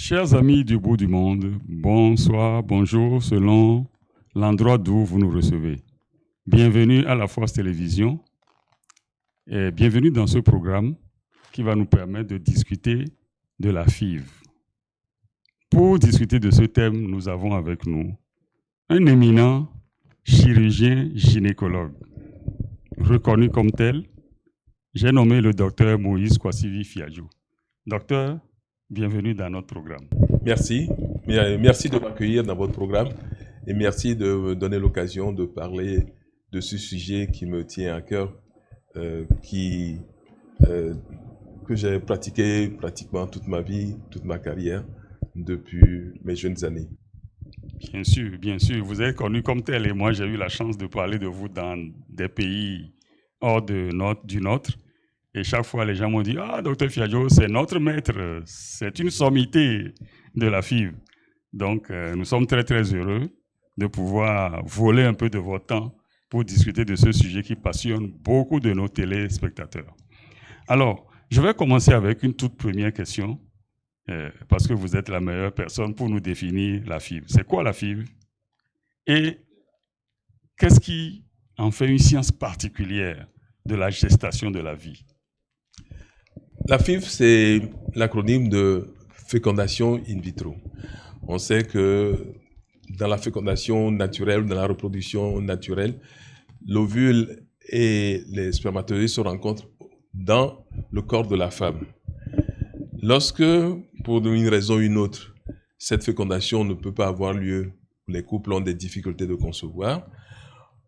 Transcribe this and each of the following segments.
Chers amis du bout du monde, bonsoir, bonjour, selon l'endroit d'où vous nous recevez. Bienvenue à La Force Télévision et bienvenue dans ce programme qui va nous permettre de discuter de la FIV. Pour discuter de ce thème, nous avons avec nous un éminent chirurgien gynécologue. Reconnu comme tel, j'ai nommé le docteur Moïse Kwasivi Fiadjou. Docteur, bienvenue dans notre programme. Merci. Merci de m'accueillir dans votre programme et merci de me donner l'occasion de parler de ce sujet qui me tient à cœur, que j'ai pratiqué pratiquement toute ma vie, toute ma carrière, depuis mes jeunes années. Bien sûr, vous êtes connu comme tel et moi j'ai eu la chance de parler de vous dans des pays hors du nôtre. Et chaque fois, les gens m'ont dit « Ah, docteur Fiadjou, c'est notre maître, c'est une sommité de la FIV. » Donc, nous sommes très, très heureux de pouvoir voler un peu de votre temps pour discuter de ce sujet qui passionne beaucoup de nos téléspectateurs. Alors, je vais commencer avec une toute première question, parce que vous êtes la meilleure personne pour nous définir la FIV. C'est quoi la FIV? Et qu'est-ce qui en fait une science particulière de la gestation de la vie? La FIV, c'est l'acronyme de fécondation in vitro. On sait que dans la fécondation naturelle, dans la reproduction naturelle, l'ovule et les spermatozoïdes se rencontrent dans le corps de la femme. Lorsque, pour une raison ou une autre, cette fécondation ne peut pas avoir lieu, les couples ont des difficultés de concevoir,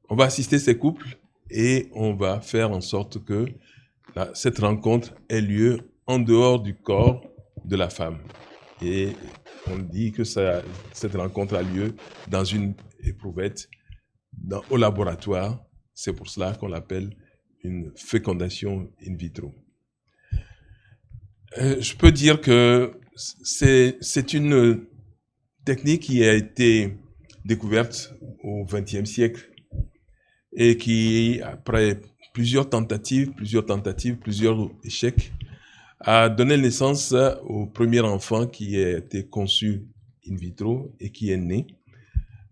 on va assister ces couples et on va faire en sorte que cette rencontre ait lieu en dehors du corps de la femme. Et on dit que cette rencontre a lieu dans une éprouvette, au laboratoire. C'est pour cela qu'on l'appelle une fécondation in vitro. Je peux dire que c'est une technique qui a été découverte au XXe siècle et qui, après plusieurs tentatives, plusieurs échecs, a donné naissance au premier enfant qui a été conçu in vitro et qui est né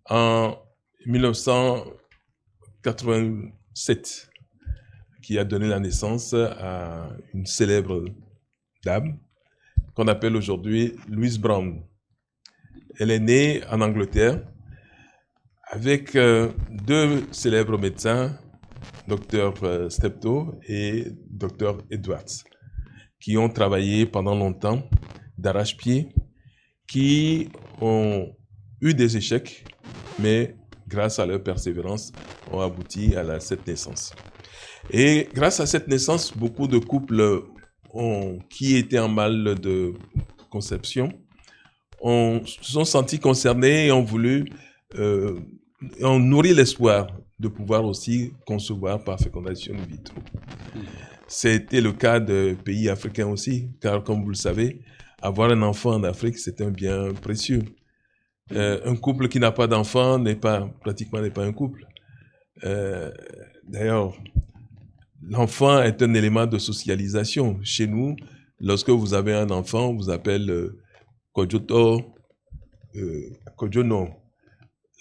en 1987, qui a donné la naissance à une célèbre dame qu'on appelle aujourd'hui Louise Brown. Elle est née en Angleterre avec deux célèbres médecins, Dr Steptoe et Dr Edwards, qui ont travaillé pendant longtemps d'arrache-pied, qui ont eu des échecs, mais grâce à leur persévérance, ont abouti à cette naissance. Et grâce à cette naissance, beaucoup de couples qui étaient en mal de conception se sont sentis concernés et ont voulu, ont nourri l'espoir de pouvoir aussi concevoir par fécondation in vitro. C'était le cas de pays africains aussi, car comme vous le savez, avoir un enfant en Afrique, c'est un bien précieux. Un couple qui n'a pas d'enfant pratiquement n'est pas un couple. D'ailleurs, l'enfant est un élément de socialisation. Chez nous, lorsque vous avez un enfant, on vous appelle Kojoto, Kojono.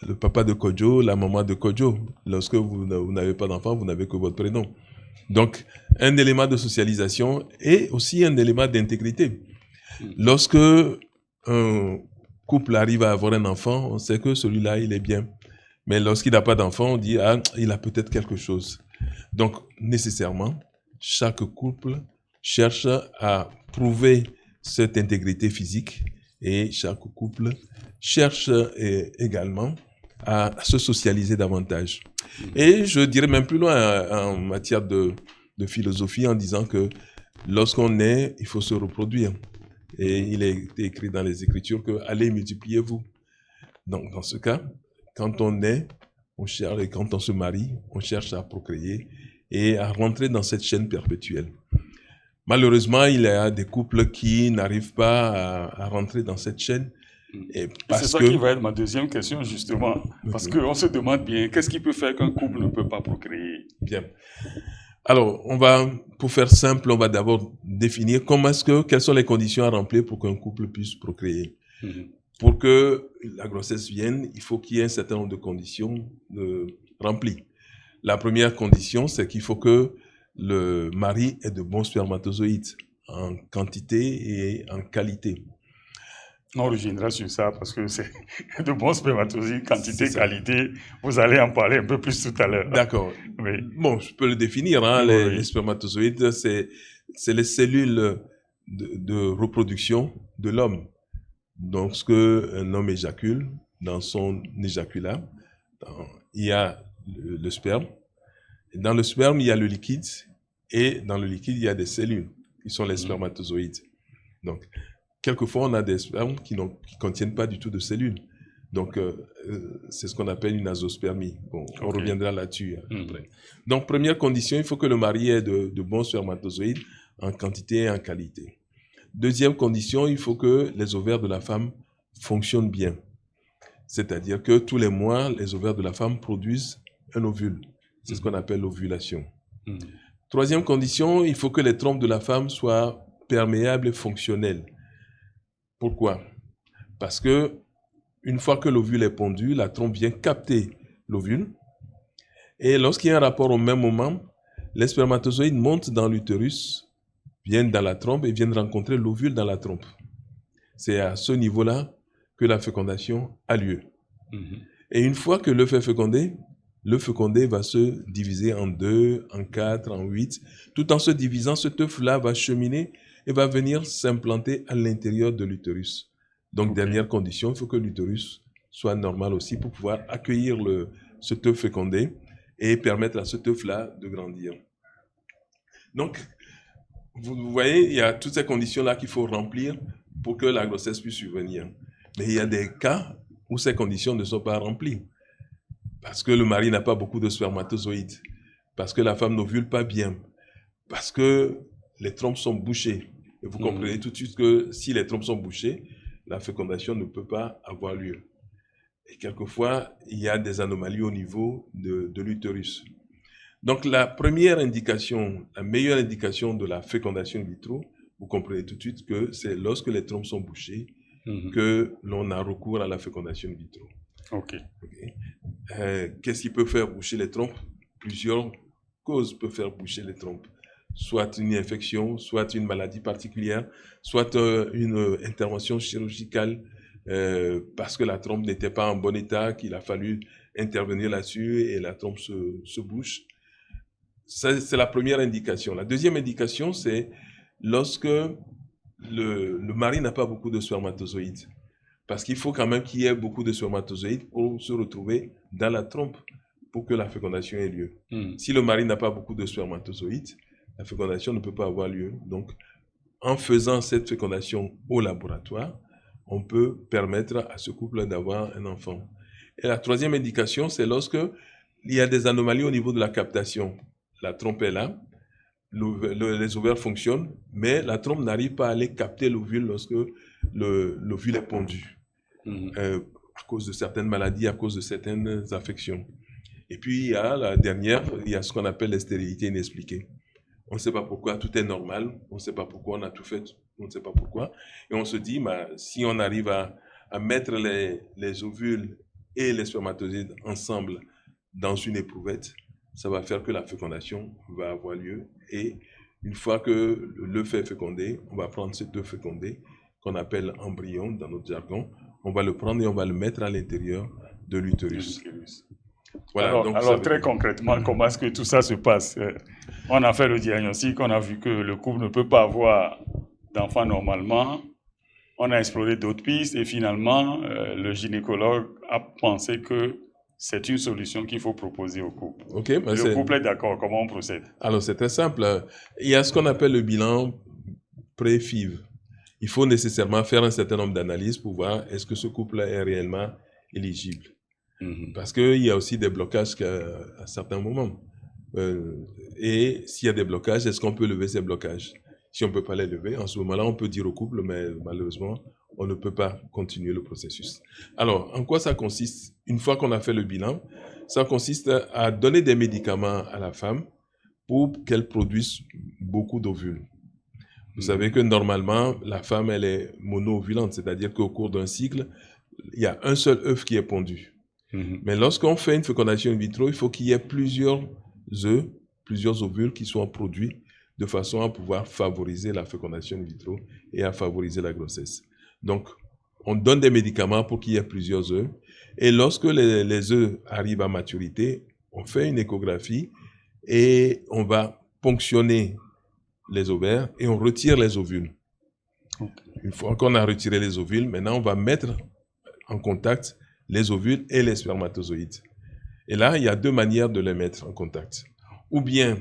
Le papa de Kojo, la maman de Kojo. Lorsque vous n'avez pas d'enfant, vous n'avez que votre prénom. Donc, un élément de socialisation et aussi un élément d'intégrité. Lorsque un couple arrive à avoir un enfant, on sait que celui-là, il est bien. Mais lorsqu'il n'a pas d'enfant, on dit, ah, il a peut-être quelque chose. Donc, nécessairement, chaque couple cherche à prouver cette intégrité physique et chaque couple cherche également à se socialiser davantage. Et je dirais même plus loin en matière de philosophie en disant que lorsqu'on naît, il faut se reproduire. Et il est écrit dans les Écritures que « allez, multipliez-vous ». Donc, dans ce cas, quand on naît, on cherche, et quand on se marie, on cherche à procréer et à rentrer dans cette chaîne perpétuelle. Malheureusement, il y a des couples qui n'arrivent pas à rentrer dans cette chaîne. C'est ça qui va être ma deuxième question, justement. Parce qu'on se demande bien, qu'est-ce qui peut faire qu'un couple ne peut pas procréer? Bien. Alors, pour faire simple, on va d'abord définir quelles sont les conditions à remplir pour qu'un couple puisse procréer. Pour que la grossesse vienne, il faut qu'il y ait un certain nombre de conditions remplies. La première condition, c'est qu'il faut que le mari ait de bons spermatozoïdes en quantité et en qualité. On reviendra sur ça parce que c'est de bons spermatozoïdes, quantité, qualité. Vous allez en parler un peu plus tout à l'heure. D'accord. Oui. Bon, je peux le définir. Les spermatozoïdes, c'est les cellules de reproduction de l'homme. Donc, ce qu'un homme éjacule, dans son éjaculat, il y a le sperme. Dans le sperme, il y a le liquide. Et dans le liquide, il y a des cellules qui sont les spermatozoïdes. Donc, quelquefois, on a des spermes qui ne contiennent pas du tout de cellules. Donc, c'est ce qu'on appelle une azospermie. Bon, on reviendra là-dessus après. Donc, première condition, il faut que le mari ait de bons spermatozoïdes en quantité et en qualité. Deuxième condition, il faut que les ovaires de la femme fonctionnent bien. C'est-à-dire que tous les mois, les ovaires de la femme produisent un ovule. C'est ce qu'on appelle l'ovulation. Troisième condition, il faut que les trompes de la femme soient perméables et fonctionnelles. Pourquoi? Parce que une fois que l'ovule est pondu, la trompe vient capter l'ovule. Et lorsqu'il y a un rapport au même moment, les spermatozoïdes montent dans l'utérus, viennent dans la trompe et viennent rencontrer l'ovule dans la trompe. C'est à ce niveau-là que la fécondation a lieu. Et une fois que l'œuf est fécondé, le fécondé va se diviser en 2, en 4, en 8. Tout en se divisant, cet œuf-là va cheminer et va venir s'implanter à l'intérieur de l'utérus. Donc, dernière condition, il faut que l'utérus soit normal aussi pour pouvoir accueillir cet œuf fécondé et permettre à cet œuf-là de grandir. Donc, vous voyez, il y a toutes ces conditions-là qu'il faut remplir pour que la grossesse puisse survenir. Mais il y a des cas où ces conditions ne sont pas remplies. Parce que le mari n'a pas beaucoup de spermatozoïdes. Parce que la femme n'ovule pas bien. Parce que les trompes sont bouchées. Et vous comprenez tout de suite que si les trompes sont bouchées, la fécondation ne peut pas avoir lieu. Et quelquefois, il y a des anomalies au niveau de l'utérus. Donc, la première indication, la meilleure indication de la fécondation in vitro, vous comprenez tout de suite que c'est lorsque les trompes sont bouchées que l'on a recours à la fécondation in vitro. Qu'est-ce qui peut faire boucher les trompes? Plusieurs causes peuvent faire boucher les trompes. Soit une infection, soit une maladie particulière, soit une intervention chirurgicale parce que la trompe n'était pas en bon état, qu'il a fallu intervenir là-dessus et la trompe se bouche. C'est la première indication. La deuxième indication, c'est lorsque le mari n'a pas beaucoup de spermatozoïdes. Parce qu'il faut quand même qu'il y ait beaucoup de spermatozoïdes pour se retrouver dans la trompe pour que la fécondation ait lieu. Si le mari n'a pas beaucoup de spermatozoïdes, la fécondation ne peut pas avoir lieu. Donc, en faisant cette fécondation au laboratoire, on peut permettre à ce couple d'avoir un enfant. Et la troisième indication, c'est lorsque il y a des anomalies au niveau de la captation. La trompe est là, les ovaires fonctionnent, mais la trompe n'arrive pas à aller capter l'ovule lorsque l'ovule est pondu. À cause de certaines maladies, à cause de certaines affections. Et puis, il y a la dernière, il y a ce qu'on appelle la stérilité inexpliquée. On ne sait pas pourquoi, tout est normal, on ne sait pas pourquoi, on a tout fait, on ne sait pas pourquoi. Et on se dit, si on arrive à mettre les ovules et les spermatozoïdes ensemble dans une éprouvette, ça va faire que la fécondation va avoir lieu. Et une fois que l'œuf est fécondé, on va prendre cet œuf fécondé, qu'on appelle embryon dans notre jargon, on va le prendre et on va le mettre à l'intérieur de l'utérus. Voilà, alors très concrètement, comment est-ce que tout ça se passe? On a fait le diagnostic, on a vu que le couple ne peut pas avoir d'enfant normalement. On a exploré d'autres pistes et finalement, le gynécologue a pensé que c'est une solution qu'il faut proposer au couple. Le couple est d'accord, comment on procède? Alors, c'est très simple. Il y a ce qu'on appelle le bilan pré-FIV. Il faut nécessairement faire un certain nombre d'analyses pour voir est-ce que ce couple est réellement éligible. Parce qu'il y a aussi des blocages à certains moments. Et s'il y a des blocages, est-ce qu'on peut lever ces blocages? Si on ne peut pas les lever, en ce moment-là, on peut dire au couple, mais malheureusement, on ne peut pas continuer le processus. Alors, en quoi ça consiste? Une fois qu'on a fait le bilan, ça consiste à donner des médicaments à la femme pour qu'elle produise beaucoup d'ovules. Vous savez que normalement, la femme, elle est mono-ovulante, c'est-à-dire qu'au cours d'un cycle, il y a un seul œuf qui est pondu. Mais lorsqu'on fait une fécondation in vitro, il faut qu'il y ait plusieurs œufs, plusieurs ovules qui soient produits de façon à pouvoir favoriser la fécondation in vitro et à favoriser la grossesse. Donc, on donne des médicaments pour qu'il y ait plusieurs œufs. Et lorsque les œufs arrivent à maturité, on fait une échographie et on va ponctionner les ovaires et on retire les ovules. Une fois qu'on a retiré les ovules, maintenant on va mettre en contact les ovules et les spermatozoïdes. Et là, il y a deux manières de les mettre en contact. Ou bien,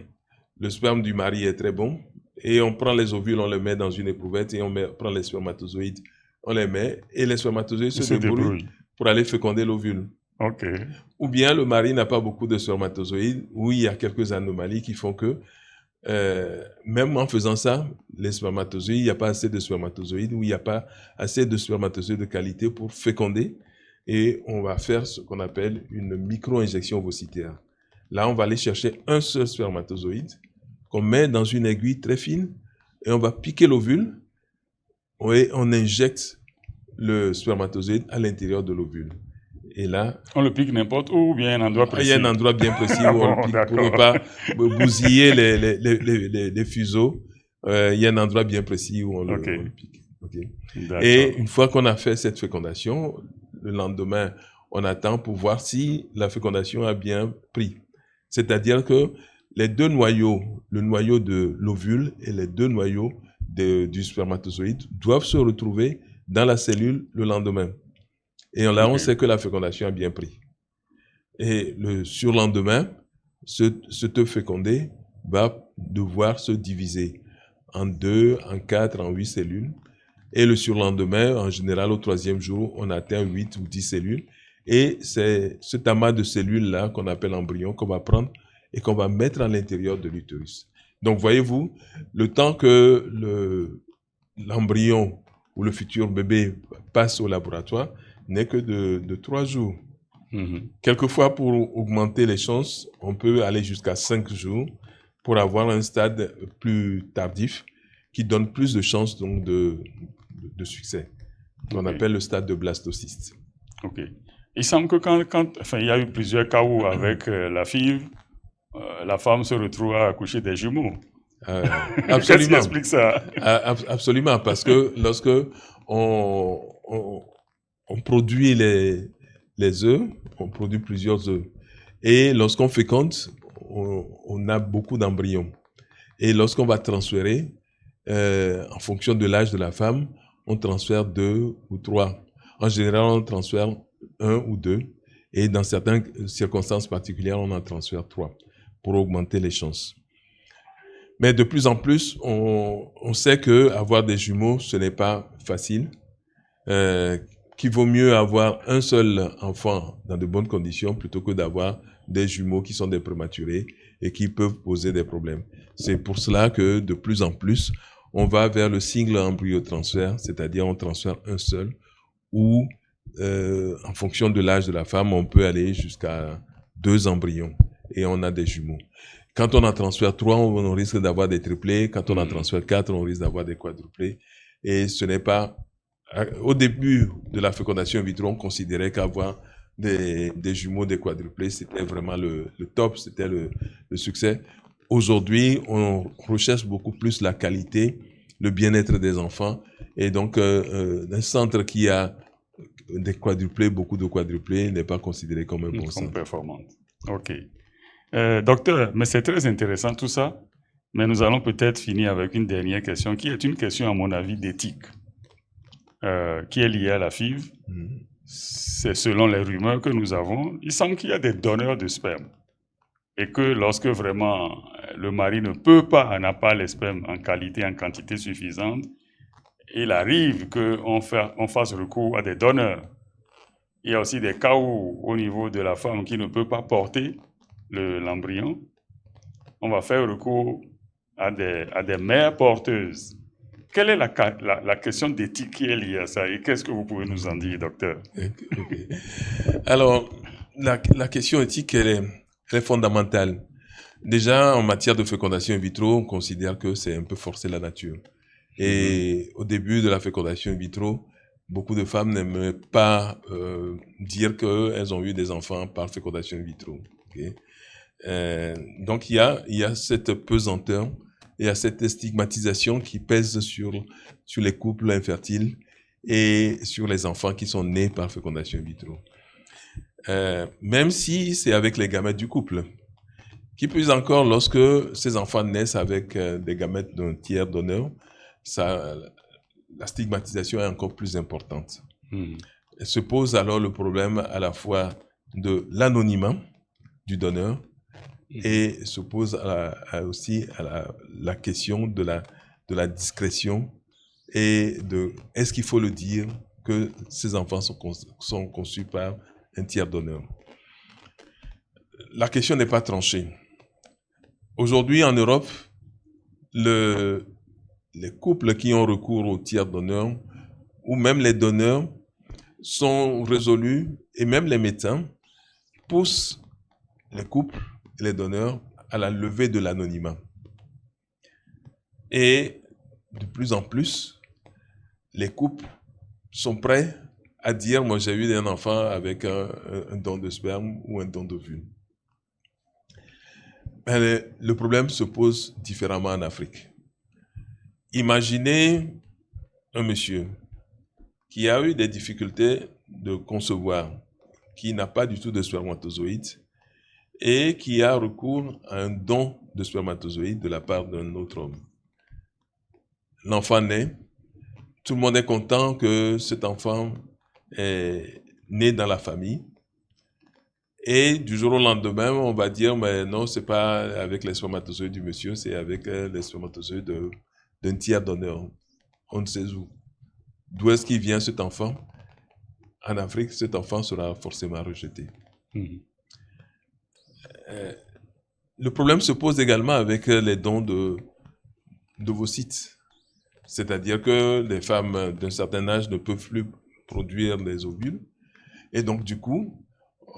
le sperme du mari est très bon et on prend les ovules, on les met dans une éprouvette et on prend les spermatozoïdes, on les met et les spermatozoïdes se débrouillent pour aller féconder l'ovule. Ou bien, le mari n'a pas beaucoup de spermatozoïdes ou il y a quelques anomalies qui font que même en faisant ça, les spermatozoïdes, il n'y a pas assez de spermatozoïdes ou il n'y a pas assez de spermatozoïdes de qualité pour féconder et on va faire ce qu'on appelle une micro-injection ovocytaire. Là, on va aller chercher un seul spermatozoïde qu'on met dans une aiguille très fine et on va piquer l'ovule et on injecte le spermatozoïde à l'intérieur de l'ovule. Et là, on le pique n'importe où ou bien un endroit précis? Il y a un endroit bien précis où on le pique pour ne pas bousiller les fuseaux. Il y a un endroit bien précis où on le pique. Et une fois qu'on a fait cette fécondation, le lendemain, on attend pour voir si la fécondation a bien pris. C'est-à-dire que les deux noyaux, le noyau de l'ovule et les deux noyaux du spermatozoïde doivent se retrouver dans la cellule le lendemain. Et là, on sait que la fécondation a bien pris. Et le surlendemain, ce œuf fécondé va devoir se diviser en 2, en 4, en 8 cellules. Et le surlendemain, en général, au 3e jour, on atteint 8 ou 10 cellules. Et c'est cet amas de cellules-là qu'on appelle embryon qu'on va prendre et qu'on va mettre à l'intérieur de l'utérus. Donc, voyez-vous, le temps que l'embryon ou le futur bébé passe au laboratoire n'est que de 3 jours. Quelquefois, pour augmenter les chances, on peut aller jusqu'à 5 jours pour avoir un stade plus tardif qui donne plus de chances donc de succès, qu'on appelle le stade de blastocyste. Il semble que il y a eu plusieurs cas où avec la FIV, la femme se retrouve à accoucher des jumeaux. Absolument. Qu'est-ce qui explique ça? Absolument, parce que lorsque on produit les œufs, on produit plusieurs œufs. Et lorsqu'on féconde, on a beaucoup d'embryons. Et lorsqu'on va transférer, en fonction de l'âge de la femme, on transfère 2 ou 3. En général, on transfère 1 ou 2. Et dans certaines circonstances particulières, on en transfère 3 pour augmenter les chances. Mais de plus en plus, on sait qu'avoir des jumeaux, ce n'est pas facile. Qu'il vaut mieux avoir un seul enfant dans de bonnes conditions plutôt que d'avoir des jumeaux qui sont des prématurés et qui peuvent poser des problèmes. C'est pour cela que de plus en plus, on va vers le single embryotransfert, c'est-à-dire on transfère un seul, ou en fonction de l'âge de la femme, on peut aller jusqu'à 2 embryons et on a des jumeaux. Quand on en transfère 3, on risque d'avoir des triplés. Quand on en transfère 4, on risque d'avoir des quadruplés. Et ce n'est pas... Au début de la fécondation in vitro, on considérait qu'avoir des jumeaux, des quadruplés, c'était vraiment le top, c'était le succès. Aujourd'hui, on recherche beaucoup plus la qualité, le bien-être des enfants. Et donc, un centre qui a des quadruplés, beaucoup de quadruplés, n'est pas considéré comme un bon centre. Performante. Docteur, mais c'est très intéressant tout ça. Mais nous allons peut-être finir avec une dernière question, qui est une question, à mon avis, d'éthique, qui est liée à la FIV. C'est selon les rumeurs que nous avons, il semble qu'il y a des donneurs de sperme. Et que lorsque vraiment le mari n'a pas les spermes en qualité, en quantité suffisante, il arrive qu'on fasse recours à des donneurs. Il y a aussi des cas où, au niveau de la femme qui ne peut pas porter l'embryon, on va faire recours à des mères porteuses. Quelle est la question d'éthique qui est liée à ça et qu'est-ce que vous pouvez nous en dire, docteur? Alors, la question éthique, elle est fondamentale. Déjà, en matière de fécondation in vitro, on considère que c'est un peu forcer la nature. Et au début de la fécondation in vitro, beaucoup de femmes n'aimaient pas dire qu'elles ont eu des enfants par fécondation in vitro. Okay? Donc, il y a cette pesanteur, il y a cette stigmatisation qui pèse sur les couples infertiles et sur les enfants qui sont nés par fécondation in vitro. Même si c'est avec les gamètes du couple. Qui plus encore, lorsque ces enfants naissent avec des gamètes d'un tiers donneur, la stigmatisation est encore plus importante. Et se pose alors le problème à la fois de l'anonymat du donneur et se pose aussi la question de la discrétion et de est-ce qu'il faut le dire que ces enfants sont conçus par un tiers donneur. La question n'est pas tranchée. Aujourd'hui, en Europe, les couples qui ont recours au tiers donneur ou même les donneurs sont résolus et même les médecins poussent les couples et les donneurs à la levée de l'anonymat. Et de plus en plus, les couples sont prêts à dire « moi j'ai eu un enfant avec un don de sperme ou un don d'ovule ». Le problème se pose différemment en Afrique. Imaginez un monsieur qui a eu des difficultés de concevoir, qui n'a pas du tout de spermatozoïdes et qui a recours à un don de spermatozoïdes de la part d'un autre homme. L'enfant naît, tout le monde est content que cet enfant est né dans la famille. Et du jour au lendemain, on va dire, mais non, c'est pas avec les spermatozoïdes du monsieur, c'est avec les spermatozoïdes d'un tiers donneur. On ne sait où. D'où est-ce qu'il vient cet enfant? En Afrique, cet enfant sera forcément rejeté. Le problème se pose également avec les dons d'ovocytes. C'est-à-dire que les femmes d'un certain âge ne peuvent plus produire des ovules. Et donc, du coup,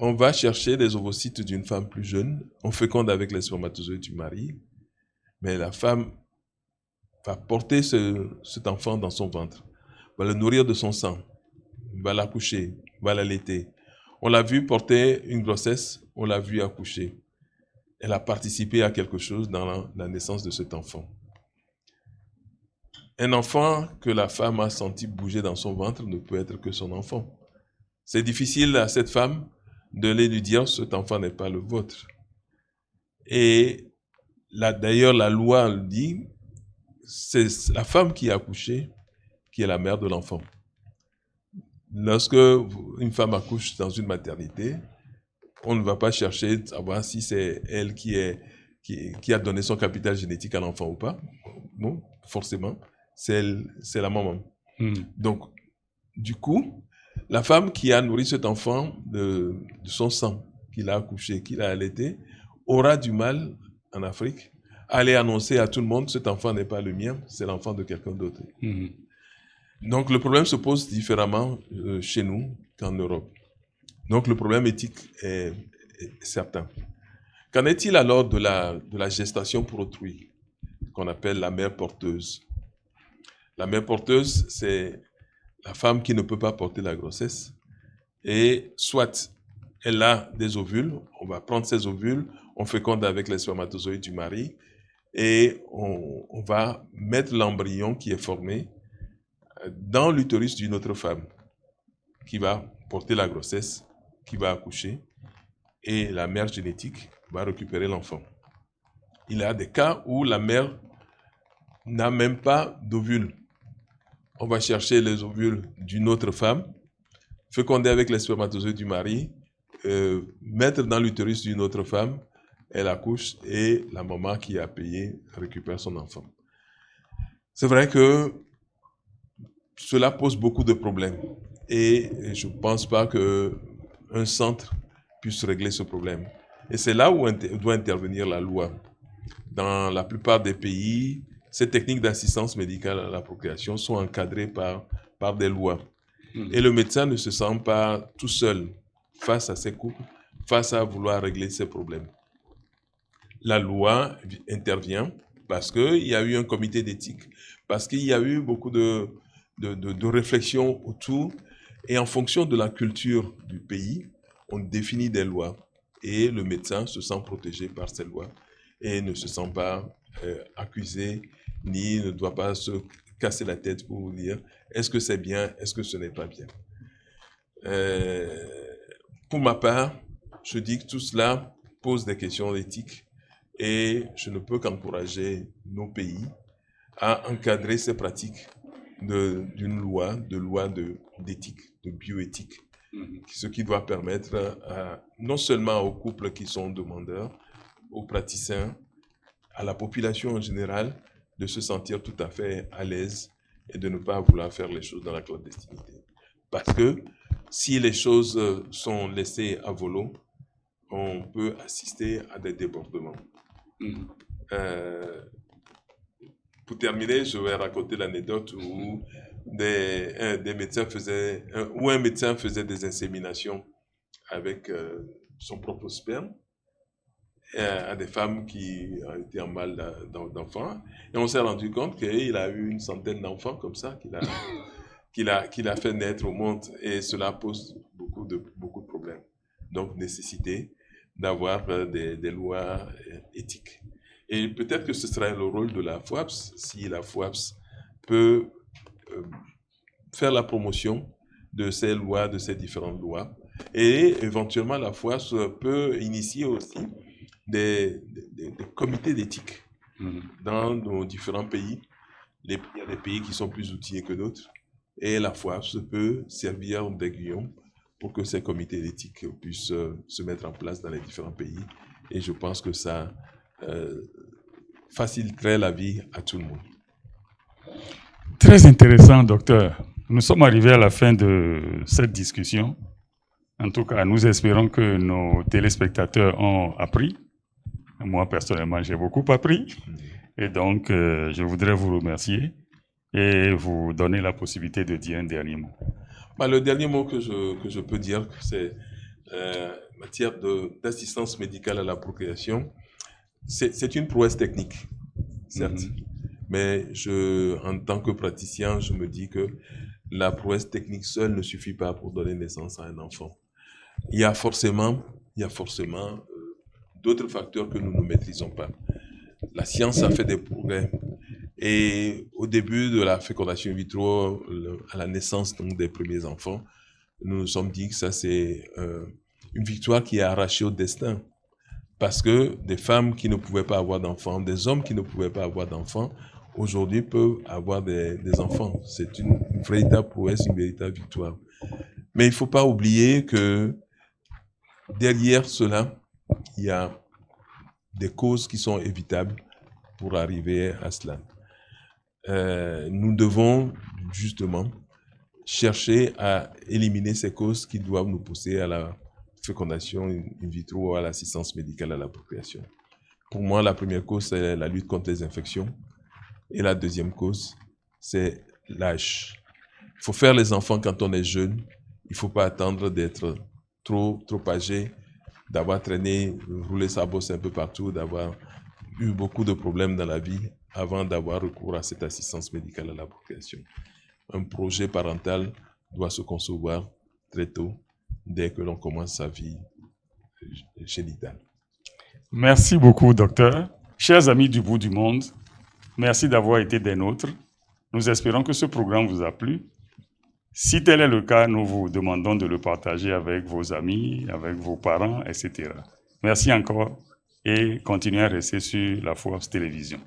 on va chercher les ovocytes d'une femme plus jeune, on féconde avec les spermatozoïdes du mari, mais la femme va porter cet enfant dans son ventre, va le nourrir de son sang, va l'accoucher, va l'allaiter. On l'a vu porter une grossesse, on l'a vu accoucher. Elle a participé à quelque chose dans la naissance de cet enfant. Un enfant que la femme a senti bouger dans son ventre ne peut être que son enfant. C'est difficile à cette femme de lui dire « cet enfant n'est pas le vôtre ». Et d'ailleurs, la loi le dit, c'est la femme qui a accouché qui est la mère de l'enfant. Lorsque une femme accouche dans une maternité, on ne va pas chercher à savoir si c'est elle qui a donné son capital génétique à l'enfant ou pas. Bon, forcément, c'est la maman. Donc, du coup, la femme qui a nourri cet enfant de son sang, qu'il a accouché, qu'il a allaité, aura du mal, en Afrique, à aller annoncer à tout le monde, cet enfant n'est pas le mien, c'est l'enfant de quelqu'un d'autre. Donc, le problème se pose différemment chez nous qu'en Europe. Donc, le problème éthique est certain. Qu'en est-il alors de la gestation pour autrui, qu'on appelle la mère porteuse? La mère porteuse, c'est la femme qui ne peut pas porter la grossesse, et soit elle a des ovules, on va prendre ces ovules, on féconde avec les spermatozoïdes du mari, et on va mettre l'embryon qui est formé dans l'utérus d'une autre femme, qui va porter la grossesse, qui va accoucher, et la mère génétique va récupérer l'enfant. Il y a des cas où la mère n'a même pas d'ovules. On va chercher les ovules d'une autre femme, féconder avec les spermatozoïdes du mari, mettre dans l'utérus d'une autre femme, elle accouche et la maman qui a payé récupère son enfant. C'est vrai que cela pose beaucoup de problèmes et je ne pense pas qu'un centre puisse régler ce problème. Et c'est là où doit intervenir la loi. Dans la plupart des pays, ces techniques d'assistance médicale à la procréation sont encadrées par des lois. Et le médecin ne se sent pas tout seul face à ces couples, face à vouloir régler ces problèmes. la loi intervient parce qu'il y a eu un comité d'éthique, parce qu'il y a eu beaucoup de réflexions autour, et en fonction de la culture du pays, on définit des lois, et le médecin se sent protégé par ces lois, et ne se sent pas accusé, ni ne doit pas se casser la tête pour vous dire est-ce que c'est bien, est-ce que ce n'est pas bien. Pour ma part, je dis que tout cela pose des questions d'éthique et je ne peux qu'encourager nos pays à encadrer ces pratiques d'une loi, d'éthique, de bioéthique, ce qui doit permettre non seulement aux couples qui sont demandeurs, aux praticiens, à la population en général, de se sentir tout à fait à l'aise et de ne pas vouloir faire les choses dans la clandestinité. Parce que si les choses sont laissées à volo, on peut assister à des débordements. Pour terminer, je vais raconter l'anecdote où un médecin faisait des inséminations avec son propre sperme à des femmes qui étaient en mal d'enfants. Et on s'est rendu compte qu'il a eu une centaine d'enfants comme ça qu'il a fait naître au monde. Et cela pose beaucoup de problèmes. Donc, nécessité d'avoir des lois éthiques. Et peut-être que ce sera le rôle de la FOAPS, si la FOAPS peut faire la promotion de ces lois, de ces différentes lois. Et éventuellement, la FOAPS peut initier aussi des comités d'éthique dans nos différents pays. Il y a des pays qui sont plus outillés que d'autres. Et la FOAPS peut servir d'aiguillon pour que ces comités d'éthique puissent se mettre en place dans les différents pays. Et je pense que ça faciliterait la vie à tout le monde. Très intéressant, docteur. Nous sommes arrivés à la fin de cette discussion. En tout cas, nous espérons que nos téléspectateurs ont appris. Moi, personnellement, j'ai beaucoup appris. Et donc, je voudrais vous remercier et vous donner la possibilité de dire un dernier mot. Le dernier mot que je peux dire, c'est en matière d'assistance médicale à la procréation. C'est une prouesse technique, certes. Mais en tant que praticien, je me dis que la prouesse technique seule ne suffit pas pour donner naissance à un enfant. Il y a forcément d'autres facteurs que nous ne maîtrisons pas. La science a fait des progrès. Et au début de la fécondation in vitro, à la naissance donc, des premiers enfants, nous nous sommes dit que ça c'est une victoire qui est arrachée au destin. Parce que des femmes qui ne pouvaient pas avoir d'enfants, des hommes qui ne pouvaient pas avoir d'enfants, aujourd'hui peuvent avoir des enfants. C'est une véritable prouesse, une véritable victoire. Mais il ne faut pas oublier que derrière cela, il y a des causes qui sont évitables pour arriver à cela. Nous devons justement chercher à éliminer ces causes qui doivent nous pousser à la fécondation in vitro, à l'assistance médicale à la procréation. Pour moi, la première cause, c'est la lutte contre les infections. Et la deuxième cause, c'est l'âge. Il faut faire les enfants quand on est jeune. Il ne faut pas attendre d'être trop âgé, d'avoir traîné, roulé sa bosse un peu partout, d'avoir eu beaucoup de problèmes dans la vie avant d'avoir recours à cette assistance médicale à la procréation. Un projet parental doit se concevoir très tôt, dès que l'on commence sa vie génitale. Merci beaucoup, docteur. Chers amis du bout du monde, merci d'avoir été des nôtres. Nous espérons que ce programme vous a plu. Si tel est le cas, nous vous demandons de le partager avec vos amis, avec vos parents, etc. Merci encore et continuez à rester sur la FOAPS Télévision.